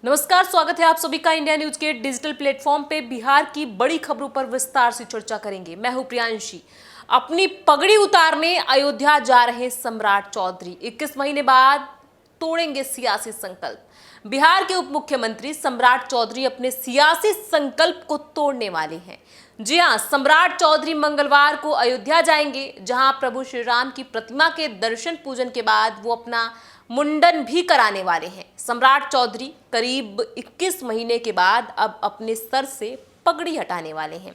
नमस्कार, स्वागत है आप सभी का इंडिया न्यूज के डिजिटल प्लेटफॉर्म पे। बिहार की बड़ी खबरों पर विस्तार से चर्चा करेंगे। मैं हूं प्रियांशी। अपनी पगड़ी उतारने अयोध्या जा रहे सम्राट चौधरी 21 महीने बाद तोड़ेंगे सियासी संकल्प। बिहार के उप मुख्यमंत्री सम्राट चौधरी अपने सियासी संकल्प को तोड़ने वाले हैं। जी हां, सम्राट चौधरी मंगलवार को अयोध्या जाएंगे, जहां प्रभु श्री राम की प्रतिमा के दर्शन पूजन के बाद वो अपना मुंडन भी कराने वाले हैं। सम्राट चौधरी करीब 21 महीने के बाद अब अपने सर से पगड़ी हटाने वाले हैं।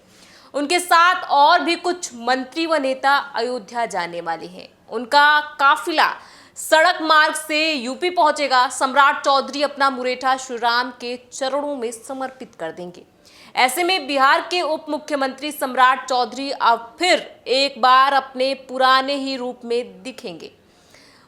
उनके साथ और भी कुछ मंत्री व नेता अयोध्या जाने वाले हैं। उनका काफिला सड़क मार्ग से यूपी पहुंचेगा। सम्राट चौधरी अपना मुरेठा श्री राम के चरणों में समर्पित कर देंगे। ऐसे में बिहार के उप मुख्यमंत्री सम्राट चौधरी अब फिर एक बार अपने पुराने ही रूप में दिखेंगे।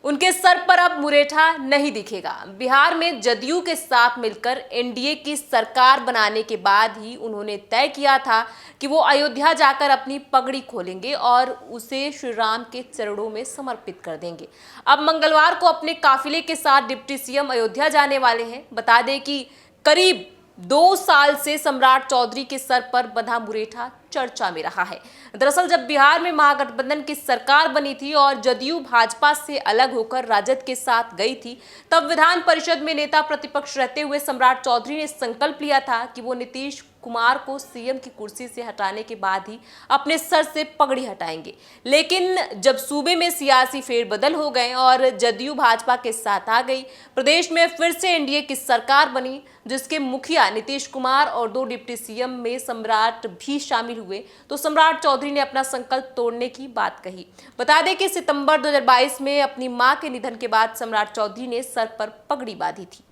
उनके सर पर अब मुरेठा नहीं दिखेगा। बिहार में जदयू के साथ मिलकर एनडीए की सरकार बनाने के बाद ही उन्होंने तय किया था कि वो अयोध्या जाकर अपनी पगड़ी खोलेंगे और उसे श्री राम के चरणों में समर्पित कर देंगे। अब मंगलवार को अपने काफिले के साथ डिप्टी सीएम अयोध्या जाने वाले हैं। बता दें कि करीब 2 साल से सम्राट चौधरी के सर पर बंधा मुरेठा चर्चा में रहा है। दरअसल जब बिहार में महागठबंधन की सरकार बनी थी और जदयू भाजपा से अलग होकर राजद के साथ गई थी, तब विधान परिषद में नेता प्रतिपक्ष रहते हुए सम्राट चौधरी ने संकल्प लिया था कि वो नीतीश कुमार को सीएम की कुर्सी से हटाने के बाद ही अपने सर से पगड़ी हटाएंगे। लेकिन जब सूबे में सियासी फेरबदल हो गए और जदयू भाजपा के साथ आ गई, प्रदेश में फिर से एनडीए की सरकार बनी, जिसके मुखिया नीतीश कुमार और 2 डिप्टी सीएम में सम्राट भी शामिल हुए, तो सम्राट चौधरी ने अपना संकल्प तोड़ने की बात कही। बता दें कि सितंबर 2022 में अपनी मां के निधन के बाद सम्राट चौधरी ने सर पर पगड़ी बांधी थी।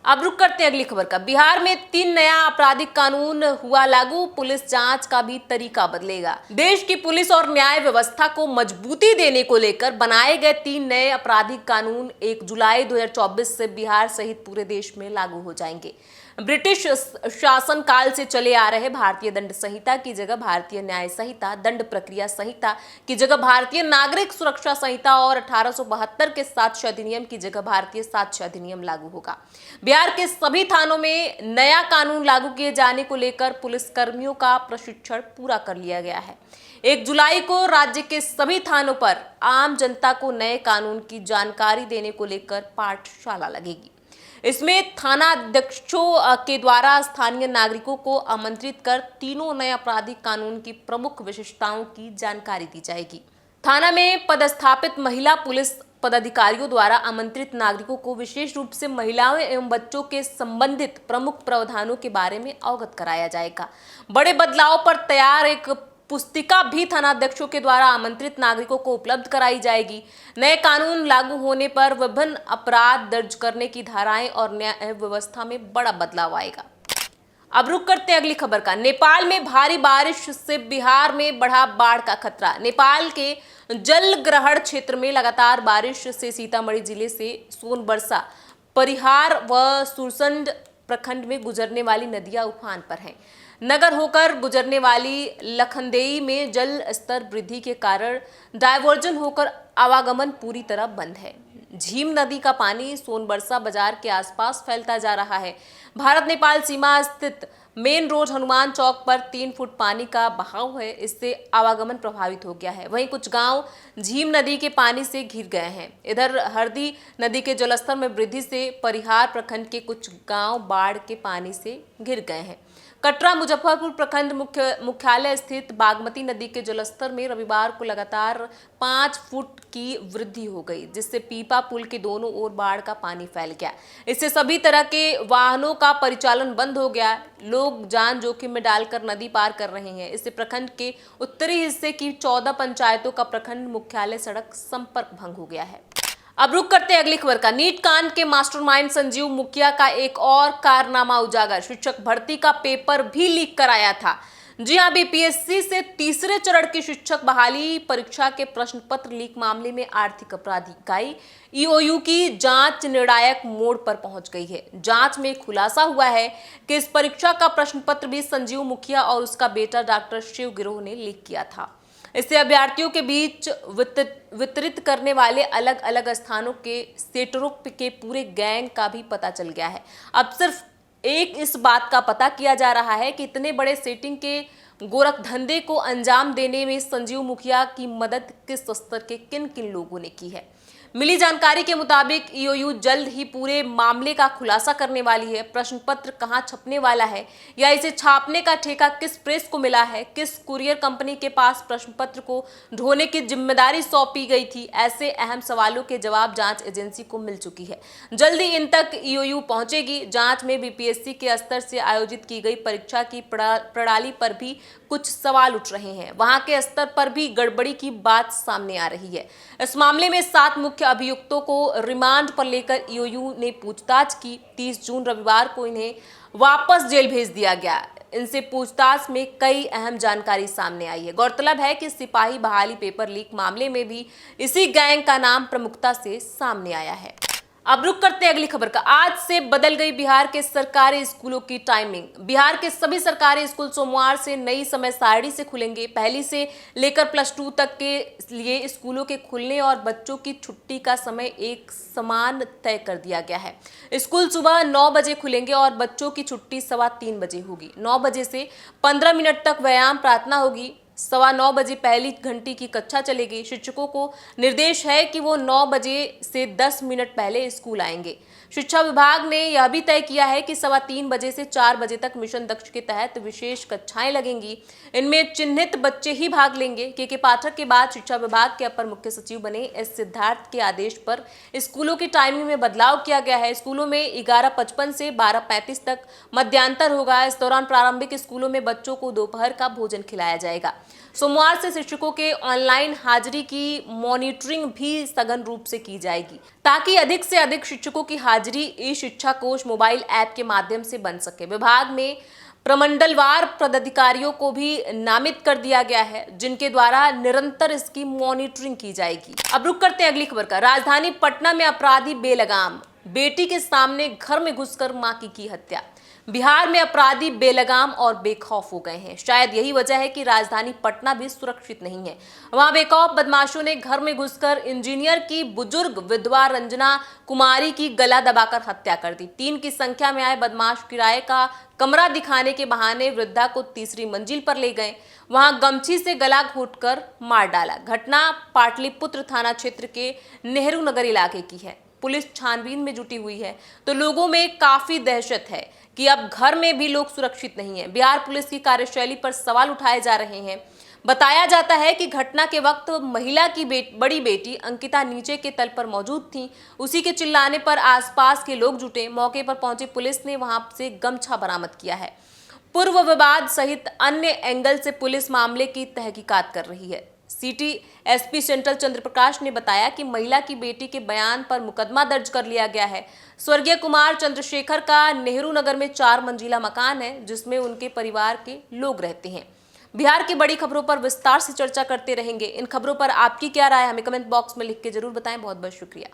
अब रुक करते हैं अगली खबर का। बिहार में 3 नया आपराधिक कानून हुआ लागू। पुलिस जांच का भी तरीका बदलेगा। देश की पुलिस और न्याय व्यवस्था को मजबूती देने को लेकर बनाए गए 3 नए आपराधिक कानून 1 जुलाई 2024 से बिहार सहित पूरे देश में लागू हो जाएंगे। ब्रिटिश शासन काल से चले आ रहे भारतीय दंड संहिता की जगह भारतीय न्याय संहिता, दंड प्रक्रिया संहिता की जगह भारतीय नागरिक सुरक्षा संहिता और 1872 के साक्ष्य अधिनियम की जगह भारतीय साक्ष्य अधिनियम लागू होगा। बिहार के सभी थानों में नया कानून लागू किए जाने को लेकर पुलिस कर्मियों का प्रशिक्षण पूरा कर लिया गया है। 1 जुलाई को राज्य के सभी थानों पर आम जनता को नए कानून की जानकारी देने को लेकर पाठशाला लगेगी। इसमें थाना अध्यक्षों के द्वारा स्थानीय नागरिकों को आमंत्रित कर तीनों नए आपराधिक कानून की प्रमुख विशेषताओं की जानकारी दी जाएगी। थाना में पदस्थापित महिला पुलिस पदाधिकारियों द्वारा आमंत्रित नागरिकों को विशेष रूप से महिलाओं एवं बच्चों के संबंधित प्रमुख प्रावधानों के बारे में अवगत कराया जाएगा। बड़े बदलाव पर तैयार एक पुस्तिका भी थानाध्यक्षों के द्वारा आमंत्रित नागरिकों को उपलब्ध कराई जाएगी। नए कानून लागू होने पर विभिन्न अपराध दर्ज करने की धाराएं और न्याय व्यवस्था में बड़ा बदलाव आएगा। अब रुक करते हैं अगली खबर का। नेपाल में भारी बारिश से बिहार में बढ़ा बाढ़ का खतरा। नेपाल के जल ग्रहण क्षेत्र में लगातार बारिश से सीतामढ़ी जिले से सोनबरसा, परिहार व सुरसंड प्रखंड में गुजरने वाली नदियां उफान पर हैं। नगर होकर गुजरने वाली लखनदेई में जल स्तर वृद्धि के कारण डायवर्जन होकर आवागमन पूरी तरह बंद है। झीम नदी का पानी सोनबरसा बाजार के आसपास फैलता जा रहा है। भारत नेपाल सीमा स्थित मेन रोड हनुमान चौक पर 3 फुट पानी का बहाव है। इससे आवागमन प्रभावित हो गया है। वहीं कुछ गांव झीम नदी के पानी से घिर गए हैं। इधर हरदी नदी के जलस्तर में वृद्धि से परिहार प्रखंड के कुछ गांव बाढ़ के पानी से घिर गए हैं। कटरा मुजफ्फरपुर प्रखंड मुख्यालय स्थित बागमती नदी के जलस्तर में रविवार को लगातार 5 फुट की वृद्धि हो गई, जिससे पीपा पुल के दोनों ओर बाढ़ का पानी फैल गया। इससे सभी तरह के वाहनों का परिचालन बंद हो गया। लोग जान जोखिम में डालकर नदी पार कर रहे हैं। इससे प्रखंड के उत्तरी हिस्से की 14 पंचायतों का प्रखंड मुख्यालय सड़क संपर्क भंग हो गया है। अब रुक करते हैं अगली खबर का। नीट कांड के मास्टरमाइंड संजीव मुखिया का एक और कारनामा उजागर। शिक्षक भर्ती का पेपर भी लीक कराया था। जी हां, बीपीएससी से तीसरे चरण की शिक्षक बहाली परीक्षा के प्रश्न पत्र लीक मामले में आर्थिक अपराध इकाई ईओयू की जांच निर्णायक मोड़ पर पहुंच गई है। जांच में खुलासा हुआ है कि इस परीक्षा का प्रश्न पत्र भी संजीव मुखिया और उसका बेटा डॉक्टर शिव गिरोह ने लीक किया था। इससे अभ्यर्थियों के बीच वितरित करने वाले अलग अलग स्थानों के सेटरों के पूरे गैंग का भी पता चल गया है। अब सिर्फ एक इस बात का पता किया जा रहा है कि इतने बड़े सेटिंग के गोरख धंधे को अंजाम देने में संजीव मुखिया की मदद किस स्तर के किन किन लोगों ने की है। मिली जानकारी के मुताबिक ईओयू जल्द ही पूरे मामले का खुलासा करने वाली है। प्रश्न पत्र कहां छपने वाला है या इसे छापने का ठेका किस प्रेस को मिला है, किस कुरियर कंपनी के पास प्रश्न पत्र को ढोने की जिम्मेदारी सौंपी गई थी, ऐसे अहम सवालों के जवाब जांच एजेंसी को मिल चुकी है। जल्द ही इन तक ईओयू पहुंचेगी। जांच में बीपीएससी के स्तर से आयोजित की गई परीक्षा की प्रणाली पर भी कुछ सवाल उठ रहे हैं। वहां के स्तर पर भी गड़बड़ी की बात सामने आ रही है। इस मामले में 7 मुख्य अभियुक्तों को रिमांड पर लेकर ईओयू ने पूछताछ की। 30 जून रविवार को इन्हें वापस जेल भेज दिया गया। इनसे पूछताछ में कई अहम जानकारी सामने आई है। गौरतलब है कि सिपाही बहाली पेपर लीक मामले में भी इसी गैंग का नाम प्रमुखता से सामने आया है। अब रुक करते हैं अगली खबर का। आज से बदल गई बिहार के सरकारी स्कूलों की टाइमिंग। बिहार के सभी सरकारी स्कूल सोमवार से नई समय सारणी से खुलेंगे। पहली से लेकर +2 तक के लिए स्कूलों के खुलने और बच्चों की छुट्टी का समय एक समान तय कर दिया गया है। स्कूल सुबह 9 बजे खुलेंगे और बच्चों की छुट्टी 3:15 बजे होगी। 9 बजे से 15 मिनट तक व्यायाम प्रार्थना होगी। 9:15 बजे पहली घंटी की कक्षा चलेगी। शिक्षकों को निर्देश है कि वो 9 बजे से 10 मिनट पहले स्कूल आएंगे। शिक्षा विभाग ने यह भी तय किया है कि 3:15 बजे से 4 बजे तक मिशन दक्ष के तहत विशेष कक्षाएं लगेंगी। इनमें चिन्हित बच्चे ही भाग लेंगे। के पाठक के बाद शिक्षा विभाग के अपर मुख्य सचिव बने एस सिद्धार्थ के आदेश पर स्कूलों की टाइमिंग में बदलाव किया गया है। स्कूलों में 11:55 से 12:35 तक मध्यांतर होगा। इस दौरान प्रारंभिक स्कूलों में बच्चों को दोपहर का भोजन खिलाया जाएगा। सोमवार से शिक्षकों के ऑनलाइन हाजिरी की मॉनिटरिंग भी सघन रूप से की जाएगी ताकि अधिक से अधिक शिक्षकों की हाजिरी ई शिक्षा कोश मोबाइल ऐप के माध्यम से बन सके। विभाग में प्रमंडलवार पदाधिकारियों को भी नामित कर दिया गया है जिनके द्वारा निरंतर इसकी मॉनिटरिंग की जाएगी। अब रुक करते हैं अगली खबर का। राजधानी पटना में अपराधी बेलगाम, बेटी के सामने घर में घुसकर मां की हत्या। बिहार में अपराधी बेलगाम और बेखौफ हो गए हैं। शायद यही वजह है कि राजधानी पटना भी सुरक्षित नहीं है। वहां बेखौफ बदमाशों ने घर में घुसकर इंजीनियर की बुजुर्ग विधवा रंजना कुमारी की गला दबाकर हत्या कर दी। 3 की संख्या में आए बदमाश किराए का कमरा दिखाने के बहाने वृद्धा को तीसरी मंजिल पर ले गए। वहां गमछी से गला घोंटकर मार डाला। घटना पाटलिपुत्र थाना क्षेत्र के नेहरू नगर इलाके की है। पुलिस छानबीन में जुटी हुई है तो लोगों में काफी दहशत है कि अब घर में भी लोग सुरक्षित नहीं हैं। बिहार पुलिस की कार्यशैली पर सवाल उठाए जा रहे हैं। बताया जाता है कि घटना के वक्त महिला की बड़ी बेटी अंकिता नीचे के तल पर मौजूद थी। उसी के चिल्लाने पर आसपास के लोग जुटे। मौके पर पहुंची पुलिस ने वहां से गमछा बरामद किया है। पूर्व विवाद सहित अन्य एंगल से पुलिस मामले की तहकीकात कर रही है। सिटी एसपी सेंट्रल चंद्रप्रकाश ने बताया कि महिला की बेटी के बयान पर मुकदमा दर्ज कर लिया गया है। स्वर्गीय कुमार चंद्रशेखर का नेहरू नगर में 4 मंजिला मकान है जिसमें उनके परिवार के लोग रहते हैं। बिहार की बड़ी खबरों पर विस्तार से चर्चा करते रहेंगे। इन खबरों पर आपकी क्या राय है हमें कमेंट बॉक्स में लिख के जरूर बताएं। बहुत बहुत शुक्रिया।